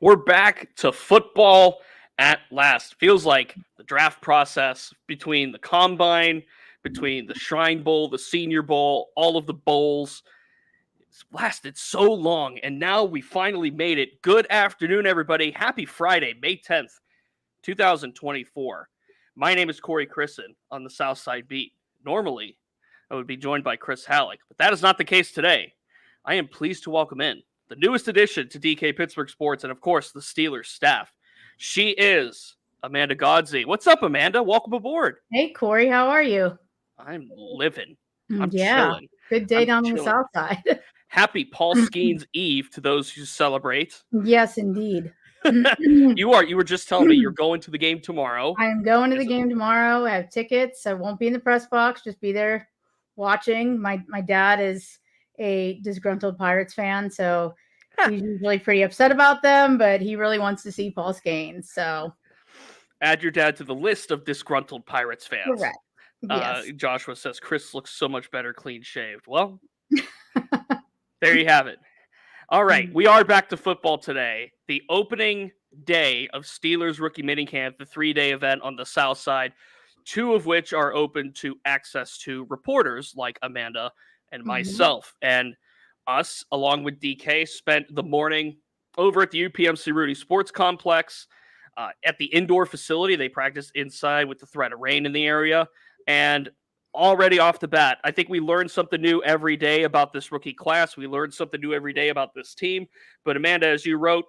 We're back to football at last. Feels like the draft process between the Combine, between the Shrine Bowl, the Senior Bowl, all of the bowls. It's lasted so long, and now we finally made it. Good afternoon, everybody. Happy Friday, May 10th, 2024. My name is Corey Crisan on the Southside Beat. Normally, I would be joined by Chris Halleck, but that is not the case today. I am pleased to welcome in the newest addition to DK Pittsburgh Sports, and of course, the Steelers staff. She is Amanda Godsey. What's up, Amanda? Welcome aboard. Hey, Corey, how are you? I'm living. I'm yeah, chilling. good day down on the south side. Happy Paul Skeens Eve to those who celebrate. Yes, indeed. You were just telling me you're going to the game tomorrow. I am going to the game tomorrow. I have tickets. I won't be in the press box, just be there watching. My dad is a disgruntled Pirates fan, so he's usually pretty upset about them, but he really wants to see Paul Skeens. So add your dad to the list of disgruntled Pirates fans. Correct. Yes. Joshua says Chris looks so much better clean shaved. Well, there you have it. All right, we are back to football today. The opening day of Steelers rookie minicamp, the 3-day event on the south side, two of which are open to access to reporters like Amanda and myself. And us, along with DK, spent the morning over at the UPMC Rooney Sports Complex at the indoor facility. They practiced inside with the threat of rain in the area. And already off the bat, I think we learned something new every day about this rookie class. We learned something new every day about this team. But Amanda, as you wrote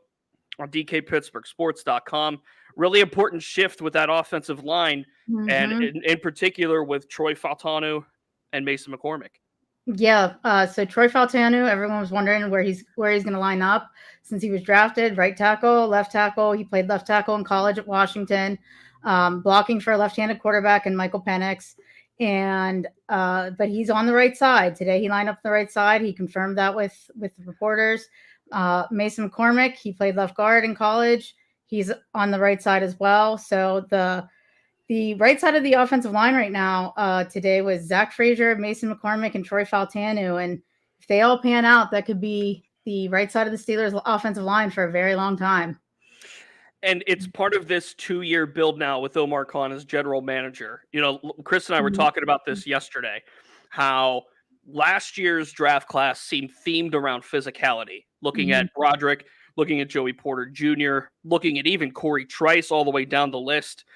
on DKPittsburghSports.com, really important shift with that offensive line, and in particular with Troy Fautanu and Mason McCormick. Yeah, so Troy Fautanu, everyone was wondering where he's going to line up since he was drafted. Right tackle, left tackle. He played left tackle in college at Washington, blocking for a left-handed quarterback and Michael Penix. And but he's on the right side today. He lined up the right side. He confirmed that with the reporters. Mason McCormick, he played left guard in college. He's on the right side as well. So the right side of the offensive line right now today was Zach Frazier, Mason McCormick, and Troy Fautanu. And if they all pan out, that could be the right side of the Steelers offensive line for a very long time. And it's part of this 2-year build now with Omar Khan as general manager. You know, Chris and I were talking about this yesterday, how last year's draft class seemed themed around physicality, looking at Broderick, looking at Joey Porter Jr., looking at even Corey Trice all the way down the list.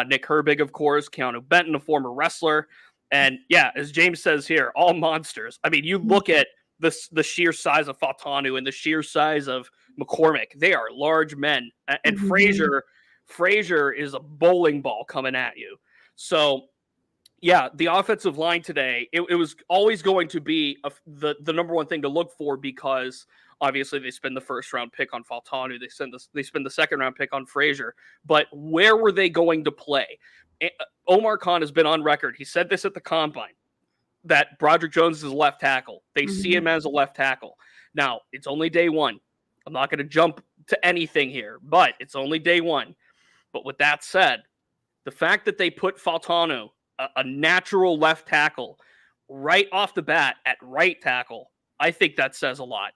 Nick Herbig, of course, Keanu Benton, a former wrestler. And yeah, as James says here, all monsters. I mean, you look at the sheer size of Fautanu and the sheer size of McCormick. They are large men. And Frazier is a bowling ball coming at you. So, yeah, the offensive line today, it was always going to be the number one thing to look for, because obviously they spend the first-round pick on Fautanu. They spend the second-round pick on Frazier. But where were they going to play? Omar Khan has been on record. He said this at the Combine, that Broderick Jones is a left tackle. They see him as a left tackle. Now, it's only day one. I'm not going to jump to anything here, but it's only day one. But with that said, the fact that they put Fautanu, a natural left tackle, right off the bat at right tackle, I think that says a lot.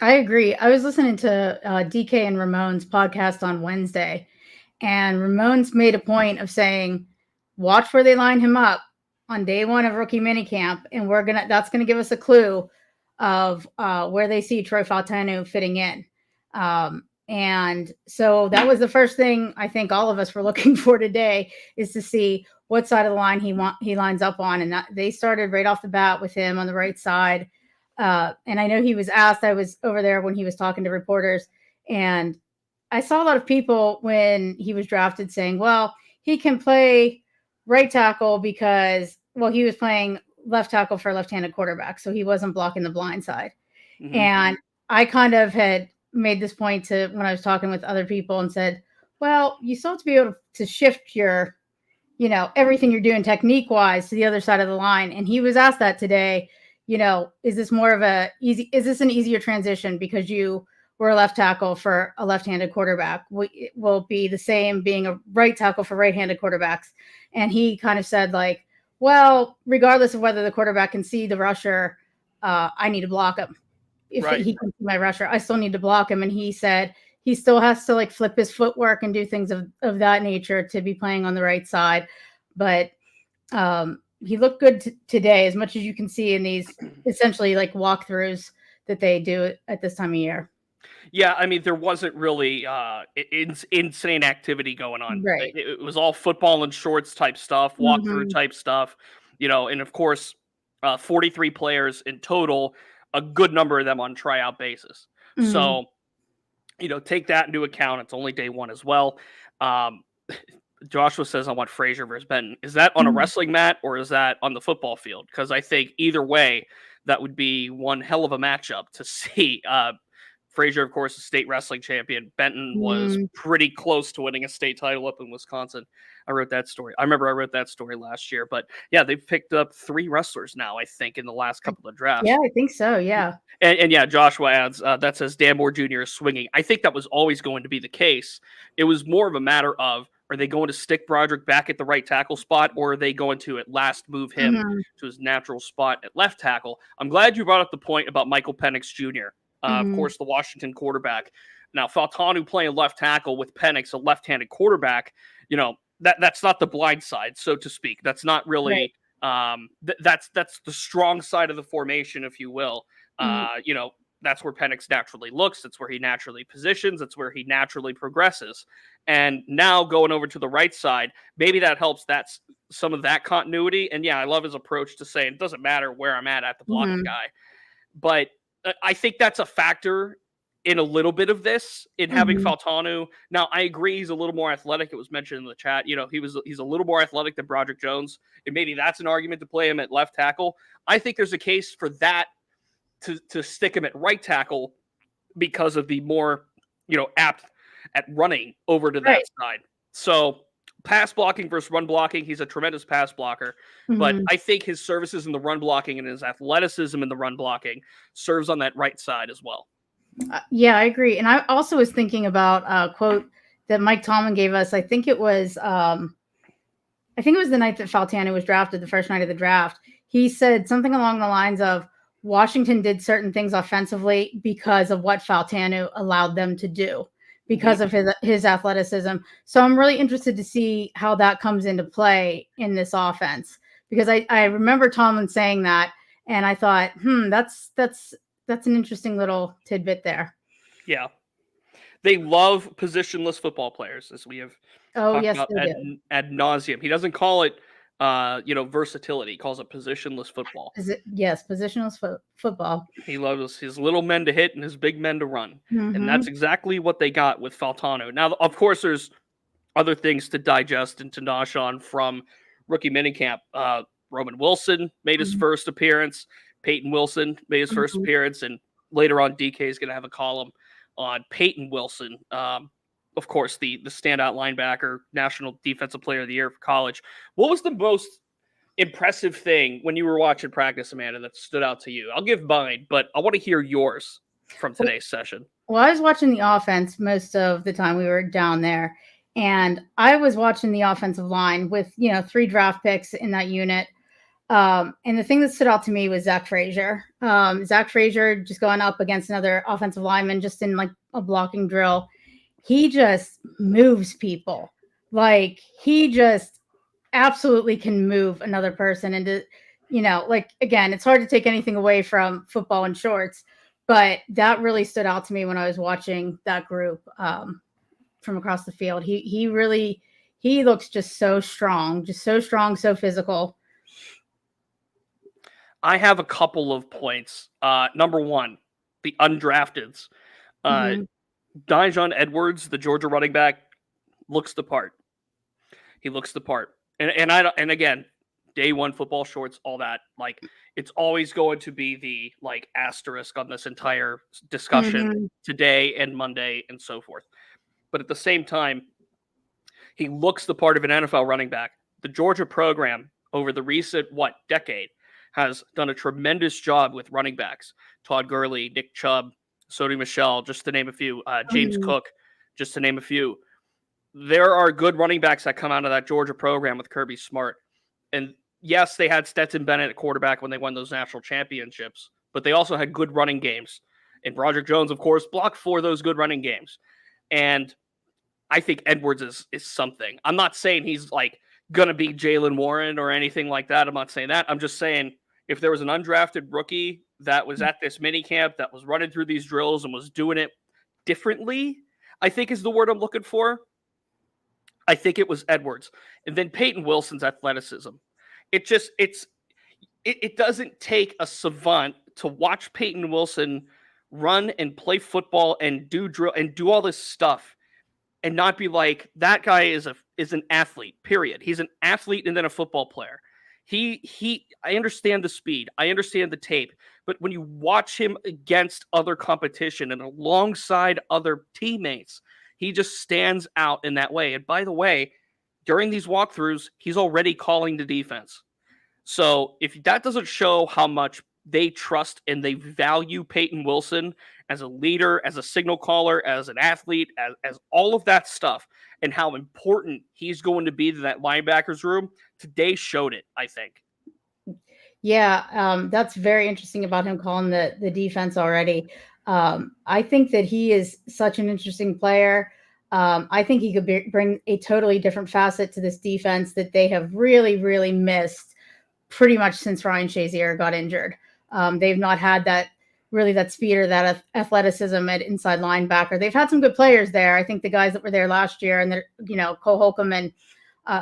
I agree. I was listening to DK and Ramon's podcast on Wednesday, and Ramon's made a point of saying, watch where they line him up on day one of rookie minicamp, and that's gonna give us a clue of where they see Troy Fautanu fitting in. And so that was the first thing I think all of us were looking for today, is to see what side of the line he lines up on. And they started right off the bat with him on the right side. And I know he was asked, I was over there when he was talking to reporters, and I saw a lot of people when he was drafted saying, well, he can play right tackle because, well, he was playing left tackle for a left-handed quarterback, so he wasn't blocking the blind side. And I kind of had made this point to when I was talking with other people and said, well, you still have to be able to shift your, everything you're doing technique-wise to the other side of the line. And he was asked that today, is this an easier transition because you were a left tackle for a left-handed quarterback? Will it be the same being a right tackle for right-handed quarterbacks? And he kind of said, like, well, regardless of whether the quarterback can see the rusher, I need to block him. If he can see my rusher, I still need to block him. And he said he still has to like flip his footwork and do things of that nature to be playing on the right side. But he looked good today, as much as you can see in these essentially like walkthroughs that they do at this time of year. Yeah, I mean, there wasn't really insane activity going on. Right. It was all football and shorts type stuff, walkthrough type stuff, and of course, 43 players in total, a good number of them on tryout basis. So, take that into account. It's only day one as well. Joshua says, I want Frazier versus Benton. Is that on a wrestling mat or is that on the football field? Because I think either way, that would be one hell of a matchup to see. Frazier, of course, a state wrestling champion. Benton was pretty close to winning a state title up in Wisconsin. I wrote that story. I remember I wrote that story last year. But yeah, they've picked up 3 wrestlers now, I think, in the last couple of drafts. Yeah, I think so. Yeah. And yeah, Joshua adds, that says Dan Moore Jr. is swinging. I think that was always going to be the case. It was more of a matter of, are they going to stick Broderick back at the right tackle spot, or are they going to at last move him to his natural spot at left tackle? I'm glad you brought up the point about Michael Penix Jr., of course, the Washington quarterback. Now, Faltanu playing left tackle with Penix, a left-handed quarterback, that's not the blind side, so to speak. That's not really that's the strong side of the formation, if you will. That's where Penix naturally looks. That's where he naturally positions. That's where he naturally progresses. And now going over to the right side, maybe that helps. That's some of that continuity. And yeah, I love his approach to saying it doesn't matter where I'm at the blocking guy. But I think that's a factor in a little bit of this, in having Faltanu. Now, I agree he's a little more athletic. It was mentioned in the chat. He's a little more athletic than Broderick Jones. And maybe that's an argument to play him at left tackle. I think there's a case for that to stick him at right tackle because of the more, apt at running over to that side. So pass blocking versus run blocking, he's a tremendous pass blocker. But I think his services in the run blocking and his athleticism in the run blocking serves on that right side as well. Yeah, I agree. And I also was thinking about a quote that Mike Tomlin gave us. I think it was the night that Faltanu was drafted, the first night of the draft. He said something along the lines of, Washington did certain things offensively because of what Faltanu allowed them to do, because of his athleticism. So I'm really interested to see how that comes into play in this offense, because I remember Tomlin saying that, and I thought, that's an interesting little tidbit there. Yeah. They love positionless football players, as we have talked about ad nauseum. He doesn't call it versatility. He calls it positionless football. Yes, positionless football. He loves his little men to hit and his big men to run. And that's exactly what they got with Faltanu. Now, of course, there's other things to digest and to nosh on from rookie minicamp. Roman Wilson made his first appearance. Payton Wilson made his first appearance. And later on, DK is going to have a column on Payton Wilson. Of course, the standout linebacker, National Defensive Player of the Year for college. What was the most impressive thing when you were watching practice, Amanda, that stood out to you? I'll give mine, but I want to hear yours from today's session. Well, I was watching the offense most of the time we were down there, and I was watching the offensive line with, 3 draft picks in that unit. And the thing that stood out to me was Zach Frazier. Zach Frazier just going up against another offensive lineman just in like a blocking drill. He just moves people. Like, he just absolutely can move another person into, again, it's hard to take anything away from football and shorts, but that really stood out to me when I was watching that group from across the field. He looks just so strong, so physical. I have a couple of points. Number one, the undrafteds. Dejan Edwards, the Georgia running back, looks the part. He looks the part. And again, day one football shorts, all that. Like, it's always going to be the asterisk on this entire discussion today and Monday and so forth. But at the same time, he looks the part of an NFL running back. The Georgia program over the recent decade has done a tremendous job with running backs. Todd Gurley, Nick Chubb, Sony Michel, just to name a few. James Cook, just to name a few. There are good running backs that come out of that Georgia program with Kirby Smart. And yes, they had Stetson Bennett at quarterback when they won those national championships, but they also had good running games. And Broderick Jones, of course, blocked for those good running games. And I think Edwards is something. I'm not saying he's like going to be Jaylen Warren or anything like that. I'm not saying that. I'm just saying if there was an undrafted rookie that was at this mini camp that was running through these drills and was doing it differently, I think is the word I'm looking for. I think it was Edwards. And then Payton Wilson's athleticism. It doesn't take a savant to watch Payton Wilson run and play football and do drill and do all this stuff and not be like, that guy is an athlete, period. He's an athlete and then a football player. I understand the speed. I understand the tape. But when you watch him against other competition and alongside other teammates, he just stands out in that way. And by the way, during these walkthroughs, he's already calling the defense. So if that doesn't show how much they trust and they value Payton Wilson as a leader, as a signal caller, as an athlete, as all of that stuff, and how important he's going to be to that linebackers room, today showed it, I think. Yeah, that's very interesting about him calling the defense already. I think that he is such an interesting player. I think he could bring a totally different facet to this defense that they have really, really missed pretty much since Ryan Shazier got injured. They've not had that speed or that athleticism at inside linebacker. They've had some good players there. I think the guys that were there last year and Cole Holcomb and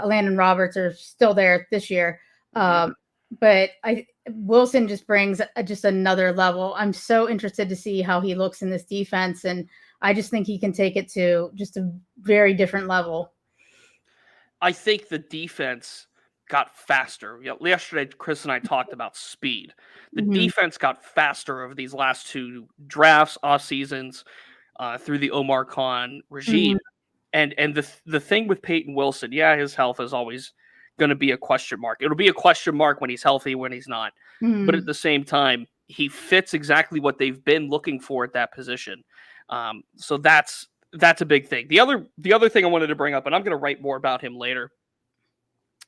Landon Roberts are still there this year. But Wilson just brings just another level. I'm so interested to see how he looks in this defense. And I just think he can take it to just a very different level. I think the defense got faster. Yesterday, Chris and I talked about speed. The defense got faster over these last two drafts, off seasons, through the Omar Khan regime. And the thing with Payton Wilson, his health is always going to be a question mark. It'll be a question mark when he's healthy, when he's not. But at the same time, he fits exactly what they've been looking for at that position. So that's a big thing. The other thing I wanted to bring up, and I'm going to write more about him later,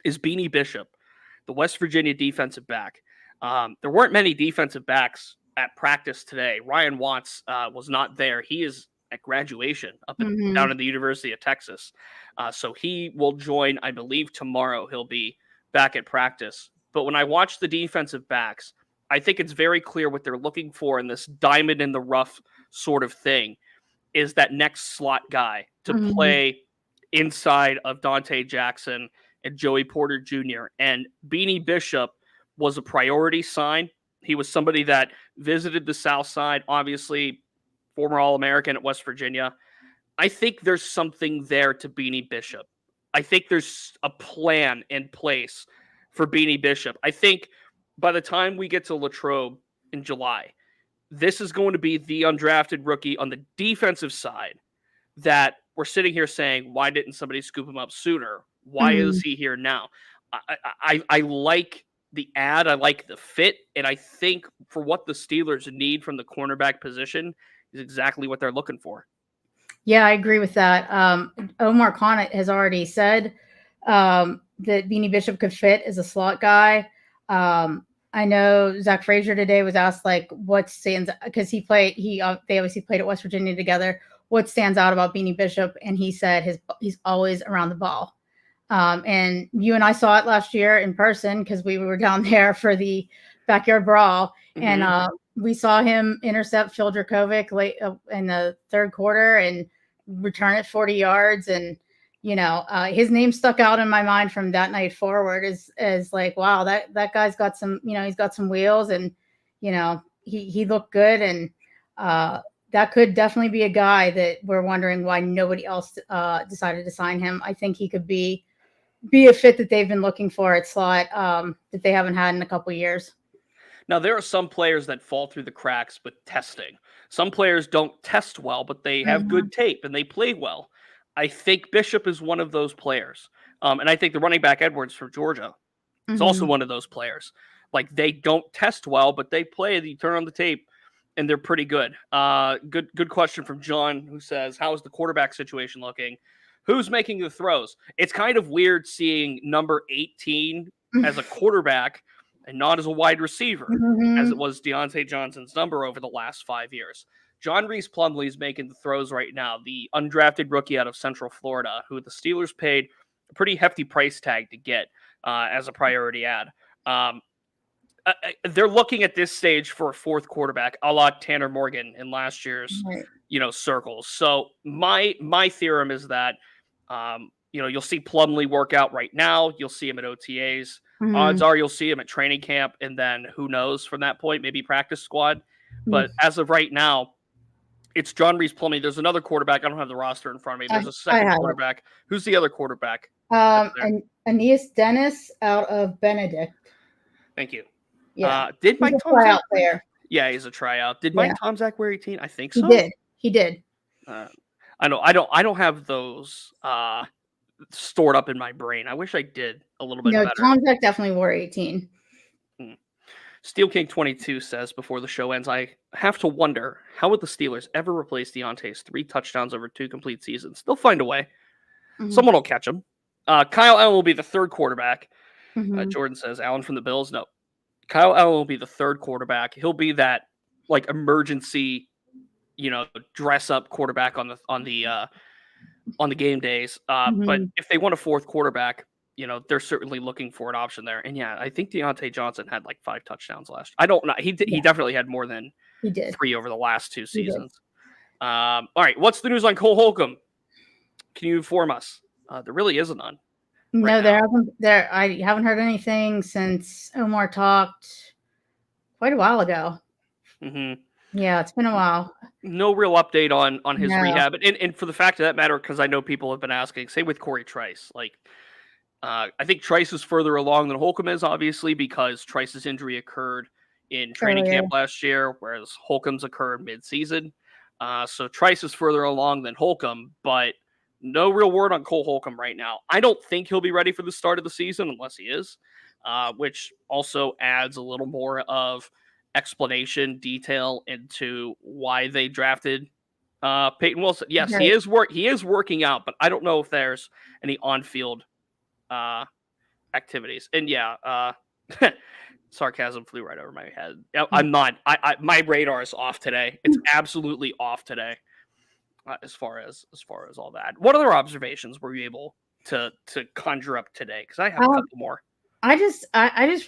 is Beanie Bishop, the West Virginia defensive back. There weren't many defensive backs at practice today. Ryan Watts was not there. He is at graduation down in the University of Texas. So he will join, I believe, tomorrow. He'll be back at practice. But when I watch the defensive backs, I think it's very clear what they're looking for in this diamond in the rough sort of thing is that next slot guy to play inside of Dante Jackson and Joey Porter Jr. And Beanie Bishop was a priority sign. He was somebody that visited the South Side, obviously former All-American at West Virginia. I think there's something there to Beanie Bishop. I think there's a plan in place for Beanie Bishop. I think by the time we get to Latrobe in July, this is going to be the undrafted rookie on the defensive side that we're sitting here saying, why didn't somebody scoop him up sooner? Why is he here now? I like the ad. I like the fit. And I think for what the Steelers need from the cornerback position is exactly what they're looking for. Yeah, I agree with that. Omar Khan has already said that Beanie Bishop could fit as a slot guy. I know Zach Frazier today was asked what stands, because they obviously played at West Virginia together. What stands out about Beanie Bishop? And he said he's always around the ball. And you and I saw it last year in person because we were down there for the backyard brawl, and we saw him intercept Phil Dracovic late in the third quarter and return it 40 yards. And his name stuck out in my mind from that night forward as like, wow, that guy's got some, he's got some wheels, and he looked good, and that could definitely be a guy that we're wondering why nobody else decided to sign him. I think he could be a fit that they've been looking for at slot that they haven't had in a couple of years. Now, there are some players that fall through the cracks with testing. Some players don't test well, but they have good tape and they play well. I think Bishop is one of those players. And I think the running back Edwards from Georgia is also one of those players. Like, they don't test well, but they play. You turn on the tape, and they're pretty good. Good question from John, who says, how is the quarterback situation looking? Who's making the throws? It's kind of weird seeing number 18 as a quarterback and not as a wide receiver, as it was Deontay Johnson's number over the last 5 years. John Reese Plumlee's making the throws right now, the undrafted rookie out of Central Florida, who the Steelers paid a pretty hefty price tag to get as a priority ad. They're looking at this stage for a fourth quarterback, a la Tanner Morgan in last year's, circles. So my theorem is that, you'll see Plumlee work out right now. You'll see him at OTAs. Odds are you'll see him at training camp, and then who knows from that point, maybe practice squad. But as of right now, it's John Reese Plumlee. There's another quarterback. I don't have the roster in front of me. There's a second quarterback. Who's the other quarterback? And Aeneas Dennis out of Benedict. Thank you. Yeah. Did Mike Tomzak there? Yeah, he's a tryout. Did Mike Tomzak wear 18? I think so. He did. I don't have those stored up in my brain. I wish I did a little bit better. Tomzak definitely wore 18. Steel King 22 says before the show ends, I have to wonder, how would the Steelers ever replace Deontay's 3 touchdowns over 2 complete seasons? They'll find a way. Someone will catch him. Kyle Allen will be the third quarterback. Jordan says, Allen from the Bills? No. Kyle Allen will be the third quarterback. He'll be that emergency, dress up quarterback on the game days. But if they want a fourth quarterback, they're certainly looking for an option there. And I think Deontay Johnson had 5 touchdowns last. I don't know. He definitely had more than 3 over the last 2 seasons. All right. What's the news on Cole Holcomb? Can you inform us? There really isn't none. No, there hasn't. I haven't heard anything since Omar talked quite a while ago. Yeah, it's been a while. No real update on his rehab, and for the fact of that matter, because I know people have been asking. Same with Corey Trice. I think Trice is further along than Holcomb is, obviously, because Trice's injury occurred in training camp last year, whereas Holcomb's occurred mid-season. So Trice is further along than Holcomb, but no real word on Cole Holcomb right now. I don't think he'll be ready for the start of the season unless he is, which also adds a little more of explanation, detail into why they drafted Payton Wilson. Yes, he is working out, but I don't know if there's any on-field activities. And sarcasm flew right over my head. I'm not. My radar is off today. It's absolutely off today. As far as all that, what other observations were you able to conjure up today? Because I have a couple more. I just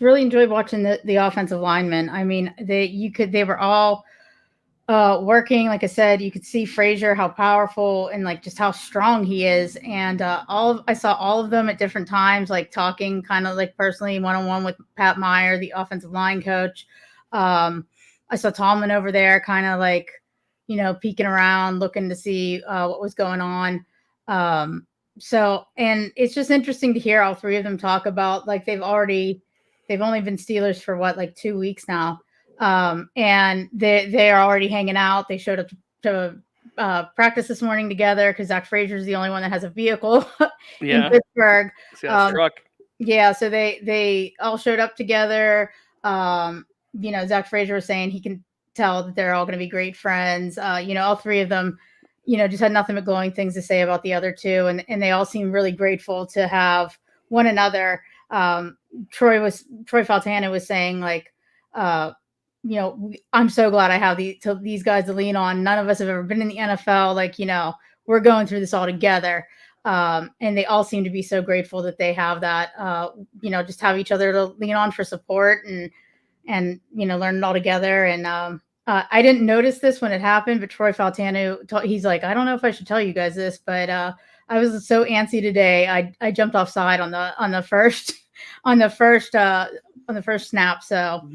really enjoyed watching the offensive linemen. I mean, they were all working. Like I said, you could see Frazier, how powerful and just how strong he is. And I saw all of them at different times, talking kind of personally one-on-one with Pat Meyer, the offensive line coach. I saw Tomlin over there kind of peeking around, looking to see what was going on. So, and it's just interesting to hear all 3 of them talk about, they've only been Steelers for 2 weeks now. And they are already hanging out. They showed up to practice this morning together because Zach Frazier is the only one that has a vehicle in Pittsburgh. Truck. Yeah. So they all showed up together. Zach Frazier was saying he can tell that they're all going to be great friends. All 3 of them, just had nothing but glowing things to say about the other 2. And they all seem really grateful to have one another. Troy Faltana was saying I'm so glad I have these guys to lean on. None of us have ever been in the NFL. We're going through this all together. And they all seem to be so grateful that they have that, just have each other to lean on for support and learn it all together. And I didn't notice this when it happened, but Troy Faltano, he's like, I don't know if I should tell you guys this, but I was so antsy today. I jumped offside on the first snap. So,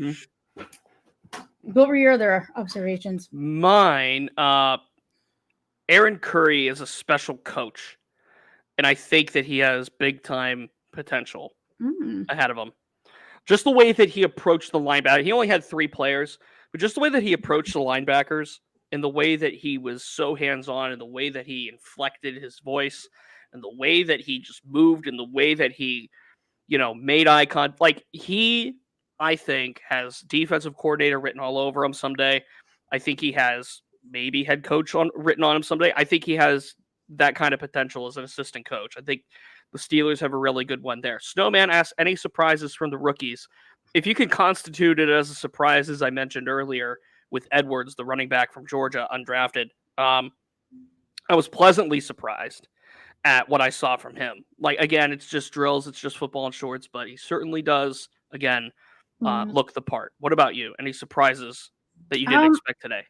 what were your other observations? Mine, Aaron Curry is a special coach, and I think that he has big time potential ahead of him. Just the way that he approached the linebacker. He only had 3 players, but just the way that he approached the linebackers and the way that he was so hands-on and the way that he inflected his voice and the way that he just moved and the way that he, made eye contact. He, I think, has defensive coordinator written all over him someday. I think he has maybe head coach written on him someday. I think he has that kind of potential as an assistant coach. I think the Steelers have a really good one there. Snowman asks, any surprises from the rookies? If you can constitute it as a surprise, as I mentioned earlier, with Edwards, the running back from Georgia, undrafted. I was pleasantly surprised at what I saw from him. Like, again, it's just drills, it's just football and shorts, but he certainly does, again, look the part. What about you? Any surprises that you didn't expect today?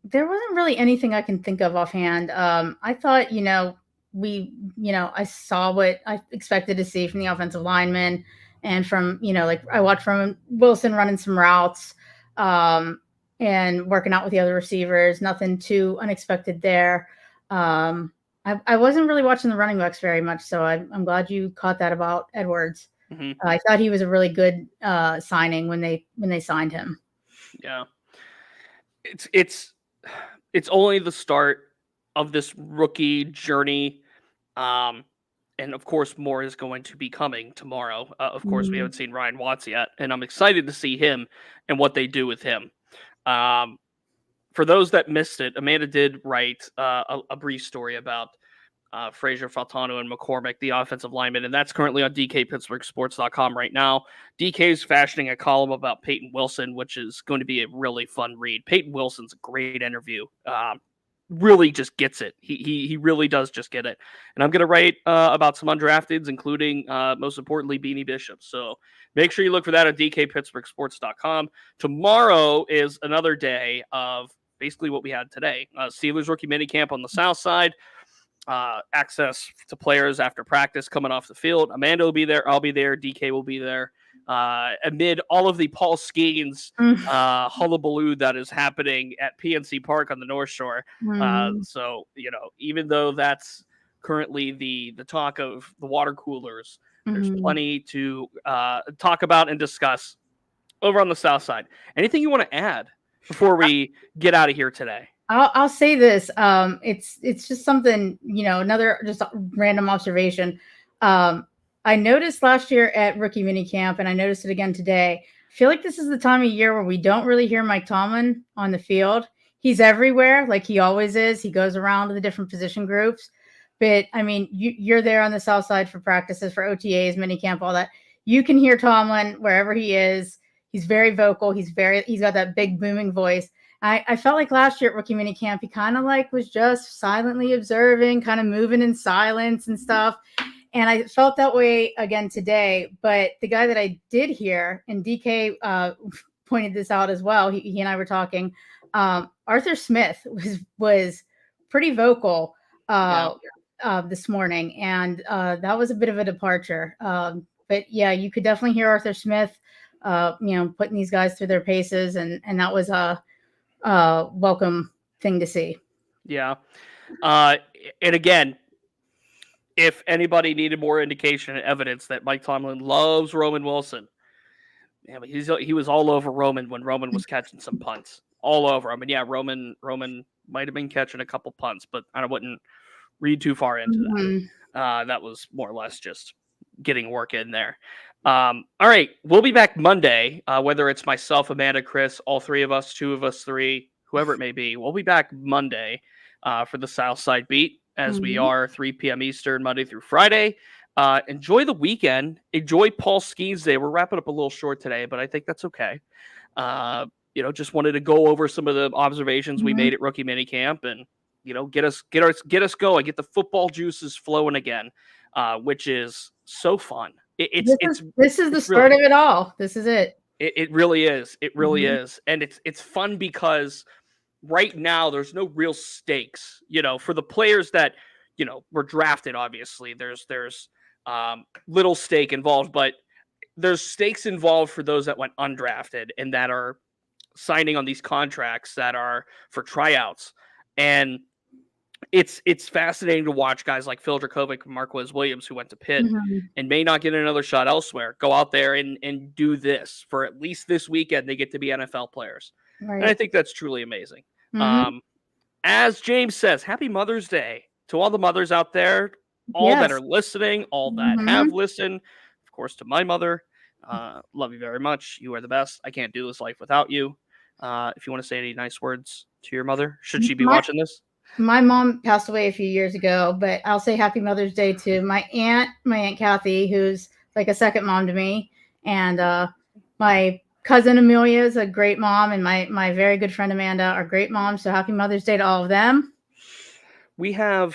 There wasn't really anything I can think of offhand. I thought, I saw what I expected to see from the offensive linemen and from, I watched from Wilson running some routes and working out with the other receivers. Nothing too unexpected there. I wasn't really watching the running backs very much, so I'm glad you caught that about Edwards. Mm-hmm. I thought he was a really good signing when they signed him. Yeah, it's only the start of this rookie journey, and of course more is going to be coming tomorrow. Of course, we haven't seen Ryan Watts yet, and I'm excited to see him and what they do with him. For those that missed it, Amanda did write a brief story about Frazier, Faltano, and McCormick, the offensive lineman, and that's currently on DKPittsburghSports.com right now. DK is fashioning a column about Payton Wilson, which is going to be a really fun read. Payton Wilson's a great interview. Really just gets it. He really does just get it. And I'm going to write about some undrafteds, including, most importantly, Beanie Bishop. So make sure you look for that at DKPittsburghSports.com. Tomorrow is another day of basically what we had today. Steelers rookie minicamp on the south side. Access to players after practice coming off the field. Amanda will be there. I'll be there. DK will be there. Amid all of the Paul Skeens hullabaloo that is happening at PNC Park on the North Shore. So, even though that's currently the talk of the water coolers, there's plenty to talk about and discuss over on the south side. Anything you want to add before we get out of here today? I'll say this. It's just something, another just random observation. I noticed last year at rookie minicamp, and I noticed it again today. I feel like this is the time of year where we don't really hear Mike Tomlin on the field. He's everywhere, like he always is. He goes around to the different position groups. But I mean, you're there on the south side for practices, for OTAs, minicamp, all that. You can hear Tomlin wherever he is. He's very vocal. He's got that big booming voice. I felt like last year at rookie minicamp, he kind of was just silently observing, kind of moving in silence and stuff. And I felt that way again today. But the guy that I did hear, and DK pointed this out as well, he and I were talking, Arthur Smith was pretty vocal this morning. And that was a bit of a departure. But yeah, you could definitely hear Arthur Smith, putting these guys through their paces. And that was a welcome thing to see. Yeah. And again, if anybody needed more indication and evidence that Mike Tomlin loves Roman Wilson, he was all over Roman when Roman was catching some punts, all over him. And yeah, Roman might have been catching a couple punts, but I wouldn't read too far into that. That was more or less just getting work in there. All right, we'll be back Monday, whether it's myself, Amanda, Chris, all three of us, two of us, three, whoever it may be. We'll be back Monday for the Southside Beat, as we are 3 p.m. Eastern, Monday through Friday. Enjoy the weekend. Enjoy Paul Skeens Day. We're wrapping up a little short today, but I think that's okay. Just wanted to go over some of the observations we made at rookie minicamp and, get us going, get the football juices flowing again, which is so fun. This is the start of it all. This is it. It really is. It really is. And it's fun because right now there's no real stakes, for the players that, were drafted. Obviously there's little stake involved, but there's stakes involved for those that went undrafted and that are signing on these contracts that are for tryouts. And it's fascinating to watch guys like Phil Dracovic and Marquez Williams, who went to Pitt and may not get another shot elsewhere, go out there and do this for at least this weekend. They get to be NFL players. Right. And I think that's truly amazing. As James says, happy Mother's Day to all the mothers out there, all that are listening, all that have listened, of course, to my mother. Love you very much. You are the best. I can't do this life without you. If you want to say any nice words to your mother, should she be watching this? My mom passed away a few years ago, but I'll say happy Mother's Day to my Aunt Kathy, who's like a second mom to me, and my cousin Amelia is a great mom, and my very good friend Amanda are great moms. So happy Mother's Day to all of them. We all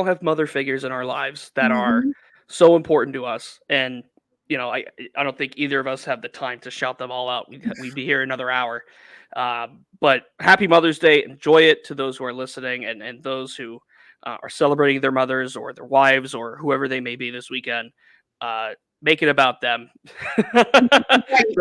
have mother figures in our lives that are so important to us, and I don't think either of us have the time to shout them all out. We'd be here another hour. But happy Mother's Day. Enjoy it to those who are listening, and those who are celebrating their mothers or their wives or whoever they may be this weekend. Make it about them.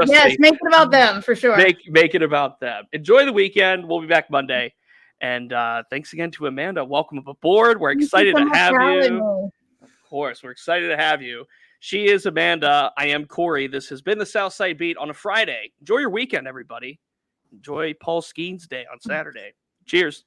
Yes, make it about them for sure. Make it about them. Enjoy the weekend. We'll be back Monday. And thanks again to Amanda. Welcome aboard. We're excited to have you. Of course, we're excited to have you. She is Amanda. I am Corey. This has been the Southside Beat on a Friday. Enjoy your weekend, everybody. Enjoy Paul Skeen's day on Saturday. Cheers.